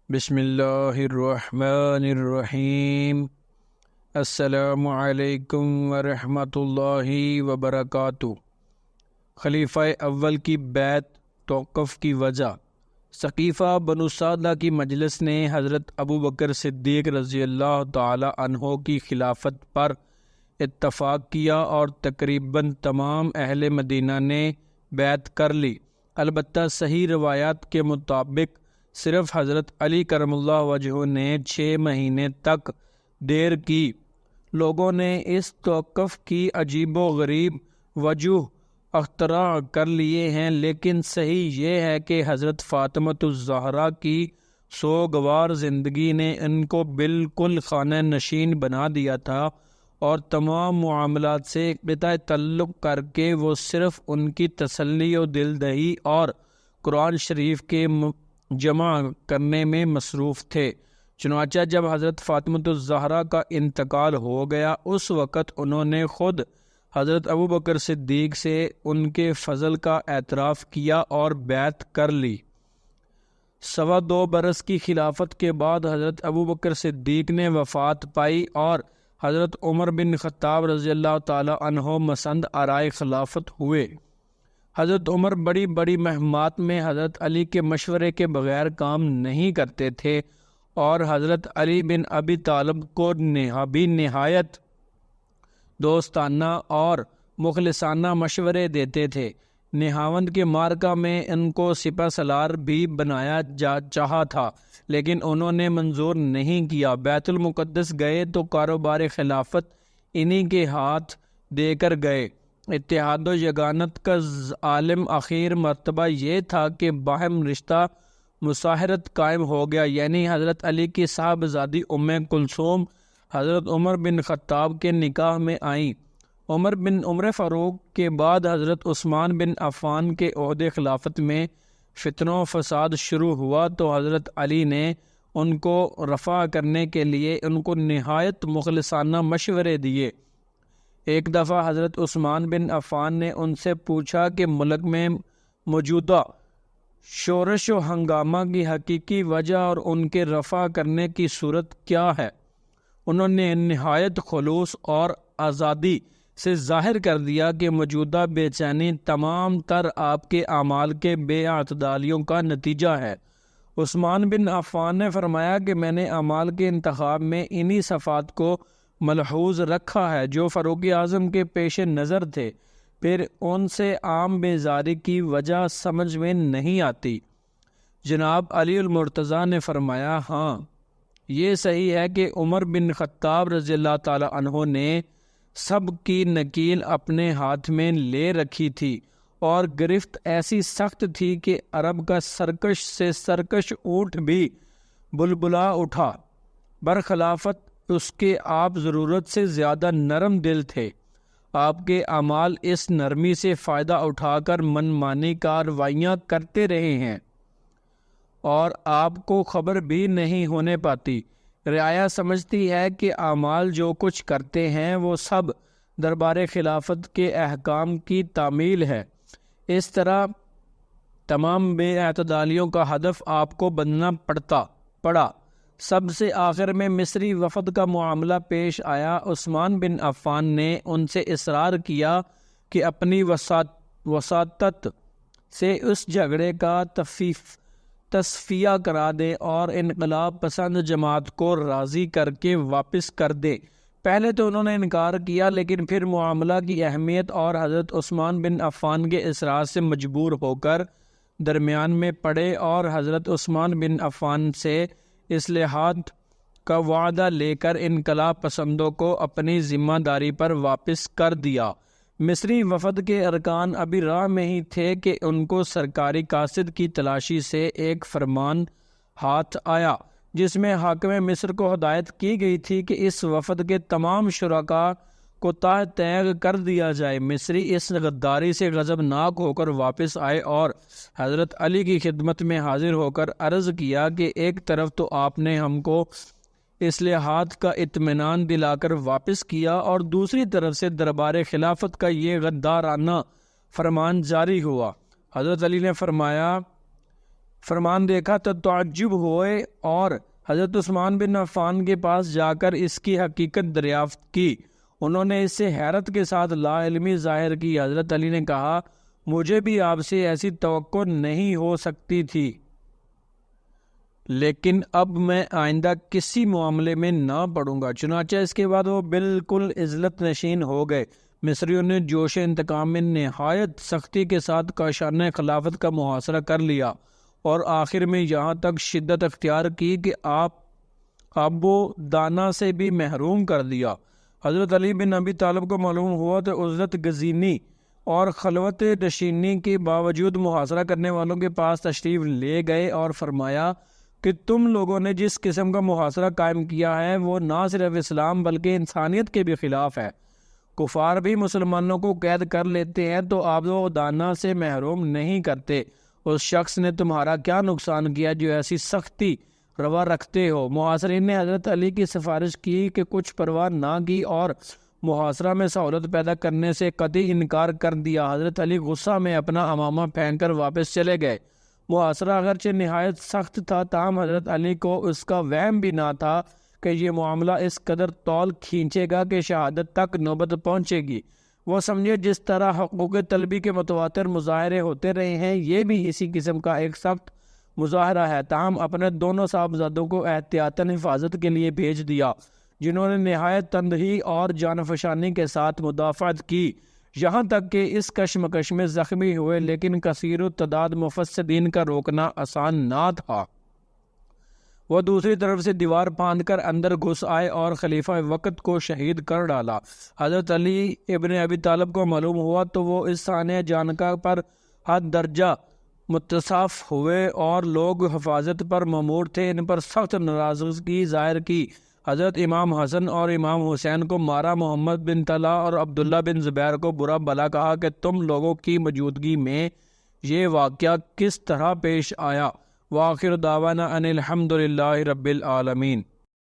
بسم اللہ الرحمن الرحیم۔ السلام علیکم ورحمۃ اللہ وبرکاتہ۔ خلیفہ اول کی بیعت توقف کی وجہ۔ ثقیفہ بنو سعدہ کی مجلس نے حضرت ابو بکر صدیق رضی اللہ تعالی عنہ کی خلافت پر اتفاق کیا اور تقریباً تمام اہل مدینہ نے بیعت کر لی۔ البتہ صحیح روایات کے مطابق صرف حضرت علی کرم اللہ وجہہ نے 6 مہینے تک دیر کی۔ لوگوں نے اس توقف کی عجیب و غریب وجوہ اختراع کر لیے ہیں، لیکن صحیح یہ ہے کہ حضرت فاطمۃ الزہرا کی سوگوار زندگی نے ان کو بالکل خانہ نشین بنا دیا تھا اور تمام معاملات سے قطع تعلق کر کے وہ صرف ان کی تسلی و دلدہی اور قرآن شریف کے جمع کرنے میں مصروف تھے۔ چنانچہ جب حضرت فاطمۃ الزہرا کا انتقال ہو گیا، اس وقت انہوں نے خود حضرت ابو بکر صدیق سے ان کے فضل کا اعتراف کیا اور بیعت کر لی۔ 2.25 برس کی خلافت کے بعد حضرت ابو بکر صدیق نے وفات پائی اور حضرت عمر بن خطاب رضی اللہ تعالی عنہ مسند آرائے خلافت ہوئے۔ حضرت عمر بڑی بڑی مہمات میں حضرت علی کے مشورے کے بغیر کام نہیں کرتے تھے اور حضرت علی بن ابی طالب کو بھی نہایت دوستانہ اور مخلصانہ مشورے دیتے تھے۔ نہاوند کے مارکہ میں ان کو سپہ سالار بھی بنایا چاہا تھا، لیکن انہوں نے منظور نہیں کیا۔ بیت المقدس گئے تو کاروبار خلافت انہی کے ہاتھ دے کر گئے۔ اتحاد و یگانت کا عالم آخر مرتبہ یہ تھا کہ باہم رشتہ مصاہرت قائم ہو گیا، یعنی حضرت علی کی صاحبزادی ام کلثوم حضرت عمر بن خطاب کے نکاح میں آئیں۔ عمر فاروق کے بعد حضرت عثمان بن عفان کے عہدے خلافت میں فتنہ و فساد شروع ہوا تو حضرت علی نے ان کو رفع کرنے کے لیے ان کو نہایت مخلصانہ مشورے دیے۔ ایک دفعہ حضرت عثمان بن عفان نے ان سے پوچھا کہ ملک میں موجودہ شورش و ہنگامہ کی حقیقی وجہ اور ان کے رفع کرنے کی صورت کیا ہے۔ انہوں نے نہایت خلوص اور آزادی سے ظاہر کر دیا کہ موجودہ بے چینی تمام تر آپ کے اعمال کے بے اعتدالیوں کا نتیجہ ہے۔ عثمان بن عفان نے فرمایا کہ میں نے اعمال کے انتخاب میں انہی صفات کو ملحوظ رکھا ہے جو فاروق اعظم کے پیش نظر تھے، پھر ان سے عام بیزاری کی وجہ سمجھ میں نہیں آتی۔ جناب علی المرتضیٰ نے فرمایا، ہاں یہ صحیح ہے کہ عمر بن خطاب رضی اللہ تعالی عنہ نے سب کی نکیل اپنے ہاتھ میں لے رکھی تھی اور گرفت ایسی سخت تھی کہ عرب کا سرکش سے سرکش اونٹ بھی بلبلا اٹھا۔ برخلافت اس کے آپ ضرورت سے زیادہ نرم دل تھے۔ آپ کے اعمال اس نرمی سے فائدہ اٹھا کر منمانی کارروائیاں کرتے رہے ہیں اور آپ کو خبر بھی نہیں ہونے پاتی۔ رعایا سمجھتی ہے کہ اعمال جو کچھ کرتے ہیں وہ سب دربار خلافت کے احکام کی تعمیل ہے۔ اس طرح تمام بے اعتدالیوں کا ہدف آپ کو بننا پڑا۔ سب سے آخر میں مصری وفد کا معاملہ پیش آیا۔ عثمان بن عفان نے ان سے اصرار کیا کہ اپنی وساطت سے اس جھگڑے کا تصفیہ کرا دے اور انقلاب پسند جماعت کو راضی کر کے واپس کر دے۔ پہلے تو انہوں نے انکار کیا، لیکن پھر معاملہ کی اہمیت اور حضرت عثمان بن عفان کے اصرار سے مجبور ہو کر درمیان میں پڑے اور حضرت عثمان بن عفان سے اصلاحات کا وعدہ لے کر انقلاب پسندوں کو اپنی ذمہ داری پر واپس کر دیا۔ مصری وفد کے ارکان ابھی راہ میں ہی تھے کہ ان کو سرکاری قاصد کی تلاشی سے ایک فرمان ہاتھ آیا، جس میں حاکم مصر کو ہدایت کی گئی تھی کہ اس وفد کے تمام شرکاء کو تہ تیغ کر دیا جائے۔ مصری اس غداری سے غضبناک ہو کر واپس آئے اور حضرت علی کی خدمت میں حاضر ہو کر عرض کیا کہ ایک طرف تو آپ نے ہم کو اصلاحات کا اطمینان دلا کر واپس کیا اور دوسری طرف سے دربار خلافت کا یہ غدارانہ فرمان جاری ہوا۔ حضرت علی نے فرمایا، فرمان دیکھا تو تعجب ہوئے اور حضرت عثمان بن عفان کے پاس جا کر اس کی حقیقت دریافت کی۔ انہوں نے اس سے حیرت کے ساتھ لا علمی ظاہر کی۔ حضرت علی نے کہا مجھے بھی آپ سے ایسی توقع نہیں ہو سکتی تھی، لیکن اب میں آئندہ کسی معاملے میں نہ پڑوں گا۔ چنانچہ اس کے بعد وہ بالکل عزلت نشین ہو گئے۔ مصریوں نے جوش انتقام میں نہایت سختی کے ساتھ کاشانہ خلافت کا محاصرہ کر لیا اور آخر میں یہاں تک شدت اختیار کی کہ آپ ابو دانا سے بھی محروم کر دیا۔ حضرت علی بن ابی طالب کو معلوم ہوا تو عزلت گزینی اور خلوت نشینی کے باوجود محاصرہ کرنے والوں کے پاس تشریف لے گئے اور فرمایا کہ تم لوگوں نے جس قسم کا محاصرہ قائم کیا ہے وہ نہ صرف اسلام بلکہ انسانیت کے بھی خلاف ہے۔ کفار بھی مسلمانوں کو قید کر لیتے ہیں تو آپ وہ دانا سے محروم نہیں کرتے۔ اس شخص نے تمہارا کیا نقصان کیا جو ایسی سختی روا رکھتے ہو؟ محاصرین نے حضرت علی کی سفارش کی کہ کچھ پرواہ نہ کی اور محاصرہ میں سہولت پیدا کرنے سے قطعی انکار کر دیا۔ حضرت علی غصہ میں اپنا امامہ پھینک کر واپس چلے گئے۔ محاصرہ اگرچہ نہایت سخت تھا، تاہم حضرت علی کو اس کا وہم بھی نہ تھا کہ یہ معاملہ اس قدر طول کھینچے گا کہ شہادت تک نوبت پہنچے گی۔ وہ سمجھے جس طرح حقوق طلبی کے متواتر مظاہرے ہوتے رہے ہیں، یہ بھی اسی قسم کا ایک سخت مظاہرہ ہے۔ تاہم اپنے دونوں صاحبزادوں کو احتیاطاً حفاظت کے لیے بھیج دیا، جنہوں نے نہایت تندہی اور جان فشانی کے ساتھ مدافعت کی، یہاں تک کہ اس کشمکش میں زخمی ہوئے، لیکن کثیر التعداد مفسدین کا روکنا آسان نہ تھا۔ وہ دوسری طرف سے دیوار پھاند کر اندر گھس آئے اور خلیفہ وقت کو شہید کر ڈالا۔ حضرت علی ابن ابی طالب کو معلوم ہوا تو وہ اس سانحہ جانکا پر حد درجہ متصاف ہوئے اور لوگ حفاظت پر مامور تھے ان پر سخت ناراضگی ظاہر کی۔ حضرت امام حسن اور امام حسین کو مارا، محمد بن طلحہ اور عبداللہ بن زبیر کو برا بھلا کہا کہ تم لوگوں کی موجودگی میں یہ واقعہ کس طرح پیش آیا۔ وآخر دعوانا ان الحمد للہ رب العالمین۔